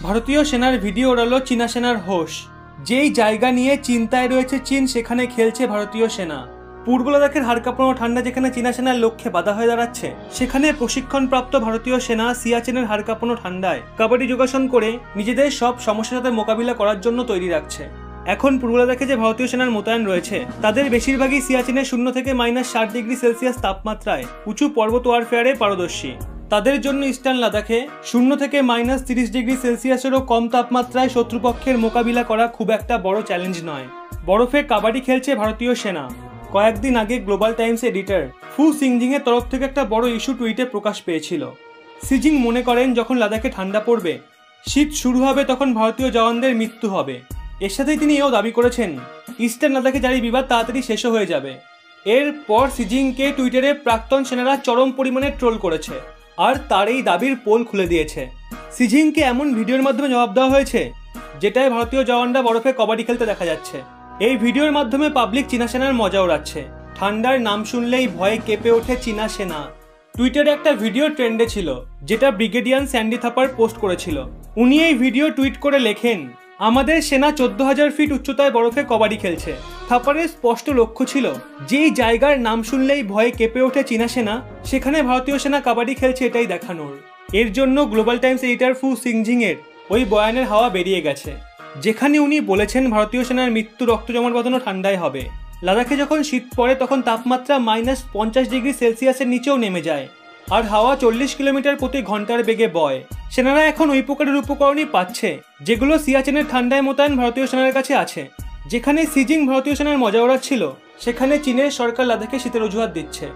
ভারতীয় সেনার ভিডিও উড়ালো চীনা সেনার হোশ। যেই জায়গা নিয়ে চিন্তায় রয়েছে চীন, সেখানে খেলছে ভারতীয় সেনা। পূর্ব লাদাখের হাড় কাঁপানো ঠান্ডা যেখানে চীনা সেনার লক্ষ্যে বাধা হয়ে দাঁড়াচ্ছে, সেখানে প্রশিক্ষণপ্রাপ্ত ভারতীয় সেনা সিয়াচেনের হাড় কাঁপানো ঠান্ডায় কাবাডি যোগাসন করে নিজেদের সব সমস্যার সাথে মোকাবিলা করার জন্য তৈরি রাখছে। এখন পূর্ব লাদাখে যে ভারতীয় সেনার মোতায়েন রয়েছে, তাদের বেশিরভাগই সিয়াচেনের 0 থেকে -60°C তাপমাত্রায় উঁচু পর্বত ওয়ারফেয়ারে পারদর্শী। তাদের জন্য ইস্টার্ন লাদাখে 0 থেকে -30°C কম তাপমাত্রায় শত্রুপক্ষের মোকাবিলা করা খুব একটা বড় চ্যালেঞ্জ নয়। বরফে কাবাডি খেলছে ভারতীয় সেনা। কয়েকদিন আগে গ্লোবাল টাইমস এডিটর ফু সিংজিং এর তরফ থেকে একটা বড় ইস্যু টুইটে প্রকাশ পেয়েছিল। সিজিং মনে করেন যখন লাদাখে ঠান্ডা পড়বে, শীত শুরু হবে, তখন ভারতীয় জওয়ানদের মৃত্যু হবে। এর সাথেই তিনি এও দাবি করেছেন ইস্টার্ন লাদাখে জারি বিবাদ তাড়াতাড়ি শেষ হয়ে যাবে। এরপর সিজিংকে টুইটারে প্রাক্তন সেনারা চরম পরিমাণে ট্রোল করেছে আর তার এই দাবির পোল খুলে দিয়েছে। সিজিংকে এমন ভিডিওর মাধ্যমে জবাব দেওয়া হয়েছে যেটায় ভারতীয় জওয়ানরা বরফে কবাডি খেলতে দেখা যাচ্ছে। এই ভিডিওর মাধ্যমে পাবলিক চীনা সেনার মজা ওড়াচ্ছে। ঠান্ডার নাম শুনলেই ভয়ে কেঁপে ওঠে চীনা সেনা। টুইটারে একটা ভিডিও ট্রেন্ডে ছিল, যেটা ব্রিগেডিয়ার স্যান্ডি থাপার পোস্ট করেছিল। উনি এই ভিডিও টুইট করে লেখেন, আমাদের সেনা 14,000 ফিট উচ্চতায় বরফে কবাডি খেলছে। থাপারের স্পষ্ট লক্ষ্য ছিল যেই জায়গার নাম শুনলেই ভয়ে কেঁপে ওঠে চীনা সেনা, সেখানে ভারতীয় সেনা কাবাডি খেলছে এটাই দেখানোর। এর জন্য গ্লোবাল টাইমস এডিটর ফু সিংজিং এর ওই বয়ানের হাওয়া বেরিয়ে গেছে, যেখানে উনি বলেছেন ভারতীয় সেনার মৃত্যু রক্ত জমাট বাঁধানো ঠান্ডায় হবে। লাদাখে যখন শীত পড়ে তখন তাপমাত্রা -50°C নিচেও নেমে যায় আর হাওয়া 40 কিলোমিটার প্রতি ঘন্টার বেগে বয়। সেনারা এখন ওই প্রকারের উপকরণই পাচ্ছে যেগুলো সিয়াচেনের ঠান্ডায় মোতায়েন ভারতীয় সেনার কাছে আছে। যেখানে সিজিং ভারতীয় সেনার মজা ওড়াচ্ছিল, সেখানে চীনের সরকার লাদাখে শীতের অজুহাত দিচ্ছে।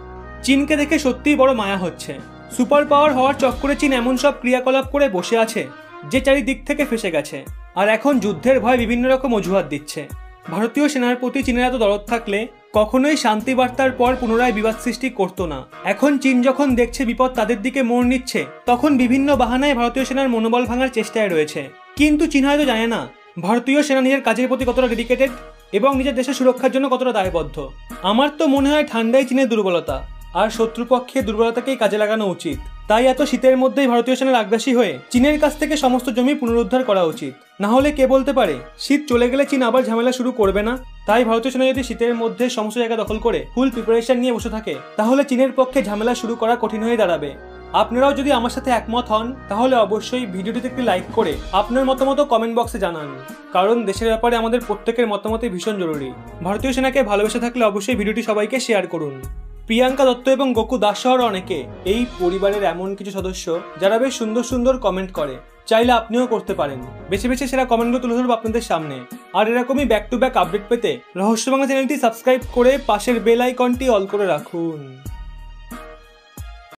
চীনকে দেখে সত্যিই বড় মায়া হচ্ছে। সুপার পাওয়ার হওয়ার চক্করে চীন এমন সব ক্রিয়াকলাপ করে বসে আছে যে চারিদিক থেকে ফেসে গেছে আর এখন যুদ্ধের ভয় বিভিন্ন রকম অজুহাত দিচ্ছে। ভারতীয় সেনার প্রতি চীনের এত দরদ থাকলে কখনোই শান্তি বার্তার পর পুনরায় বিবাদ সৃষ্টি করতো না। এখন চীন যখন দেখছে বিপদ তাদের দিকে মোড় নিচ্ছে, তখন বিভিন্ন বাহানায় ভারতীয় সেনার মনোবল ভাঙার চেষ্টায় রয়েছে। কিন্তু চীন হয়তো জানে না ভারতীয় সেনা নিজের কাজের প্রতি কতটা ডেডিকেটেড এবং নিজের দেশের সুরক্ষার জন্য কতটা দায়বদ্ধ। আমার তো মনে হয় ঠান্ডাই চীনের দুর্বলতা আর শত্রুপক্ষের দুর্বলতাকেই কাজে লাগানো উচিত। তাই এত শীতের মধ্যেই ভারতীয় সেনার আগ্রাসী হয়ে চীনের কাছ থেকে সমস্ত জমি পুনরুদ্ধার করা উচিত। না হলে কে বলতে পারে শীত চলে গেলে চীন আবার ঝামেলা শুরু করবে না। তাই ভারতীয় সেনা যদি শীতের মধ্যে সমস্ত জায়গা দখল করে ফুল প্রিপারেশন নিয়ে বসে থাকে, তাহলে চীনের পক্ষে ঝামেলা শুরু করা কঠিন হয়ে দাঁড়াবে। আপনারাও যদি আমার সাথে একমত হন, তাহলে অবশ্যই ভিডিওটিতে একটি লাইক করে আপনার মতামত কমেন্ট বক্সে জানান, কারণ দেশের ব্যাপারে আমাদের প্রত্যেকের মতামতই ভীষণ জরুরি। ভারতীয় সেনাকে ভালোবেসে থাকলে অবশ্যই ভিডিওটি সবাইকে শেয়ার করুন। প্রিয়াঙ্কা দত্ত এবং গোকু দাস সহ অনেকে এই পরিবারের এমন কিছু সদস্য যারা বেশ সুন্দর সুন্দর কমেন্ট করে, চাইলে আপনিও করতে পারেন। বেছে বেছে সেরা কমেন্টগুলো তুলে ধরবো আপনাদের সামনে। আর এরকমই ব্যাক টু ব্যাক আপডেট পেতে রহস্য বাংলা চ্যানেলটি সাবস্ক্রাইব করে পাশের বেল আইকনটি অল করে রাখুন।